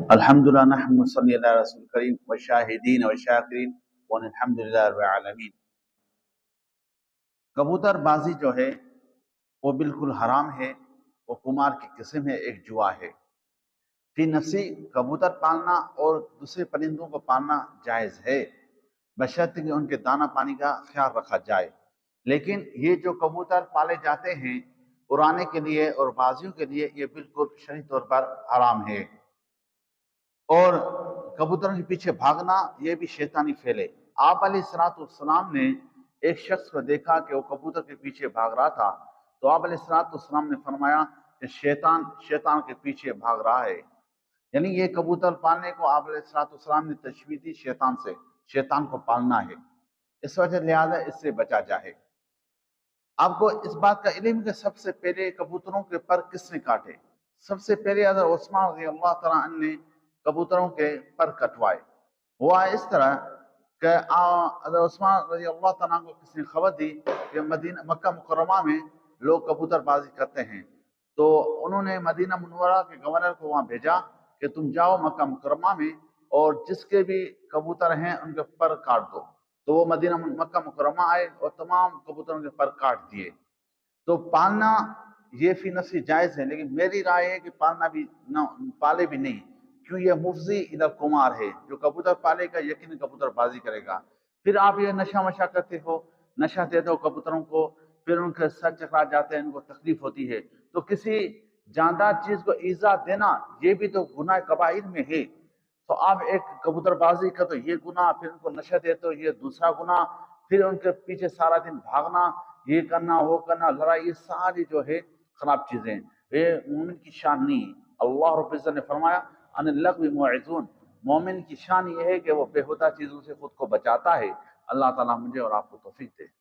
الحمدللہ نحمد صلی اللہ رسول کریم وشاہدین وشاکرین والحمدللہ رب العالمین۔ کبوتر بازی جو ہے وہ بالکل حرام ہے، وہ قمار کی قسم ہے، ایک جوا ہے۔ فی نفسی کبوتر پالنا اور دوسرے پرندوں کو پالنا جائز ہے، بشرطے کہ ان کے دانہ پانی کا خیال رکھا جائے۔ لیکن یہ جو کبوتر پالے جاتے ہیں اڑانے کے لیے اور بازیوں کے لیے، یہ بالکل شرعی طور پر حرام ہے۔ اور کبوتروں کے پیچھے بھاگنا یہ بھی شیطانی فعل ہے۔ آپ علیہ السلام نے ایک شخص کو دیکھا کہ وہ کبوتر کے پیچھے بھاگ رہا تھا، تو آپ علیہ السلام نے فرمایا کہ شیطان کے پیچھے بھاگ رہا ہے۔ یعنی یہ کبوتر پالنے کو آپ علیہ السلام نے تشبیہ دی شیطان سے، شیطان کو پالنا ہے، اس وجہ لہٰذا اس سے بچا جائے۔ آپ کو اس بات کا علم کہ سب سے پہلے کبوتروں کے پر کس نے کاٹے؟ سب سے پہلے حضرت عثمان رضی اللہ تعالیٰ عنہ نے کبوتروں کے پر کٹوائے۔ ہوا اس طرح کہ حضرت عثمان رضی اللہ تعالیٰ کو کسی نے خبر دی کہ مکہ مکرمہ میں لوگ کبوتر بازی کرتے ہیں، تو انہوں نے مدینہ منورہ کے گورنر کو وہاں بھیجا کہ تم جاؤ مکہ مکرمہ میں اور جس کے بھی کبوتر ہیں ان کے پر کاٹ دو۔ تو وہ مکہ مکرمہ آئے اور تمام کبوتروں کے پر کاٹ دیے۔ تو پالنا یہ فی نفسی جائز ہے، لیکن میری رائے ہے کہ پالنا بھی نہ پالے بھی نہیں، کیوں یہ مفضی الی القمار ہے۔ جو کبوتر پالے گا یقیناً کبوتر بازی کرے گا۔ پھر آپ یہ نشہ وشہ کرتے ہو، نشہ دیتے ہو کبوتروں کو، پھر ان کے سر چکرا جاتے ہیں، ان کو تکلیف ہوتی ہے، تو کسی جاندار چیز کو ایذا دینا یہ بھی تو گناہ کبائر میں ہے۔ تو آپ ایک کبوتر بازی کرتے ہو یہ گناہ، پھر ان کو نشہ دیتے ہو یہ دوسرا گناہ، پھر ان کے پیچھے سارا دن بھاگنا، یہ کرنا وہ کرنا، لڑائی، یہ ساری جو ہے خراب چیزیں، یہ مومن کی شان نہیں ہے۔ اللہ رب العزت نے فرمایا ان اللغو معرضون، مومن کی شان یہ ہے کہ وہ بےہودہ چیزوں سے خود کو بچاتا ہے۔ اللہ تعالیٰ مجھے اور آپ کو توفیق دے۔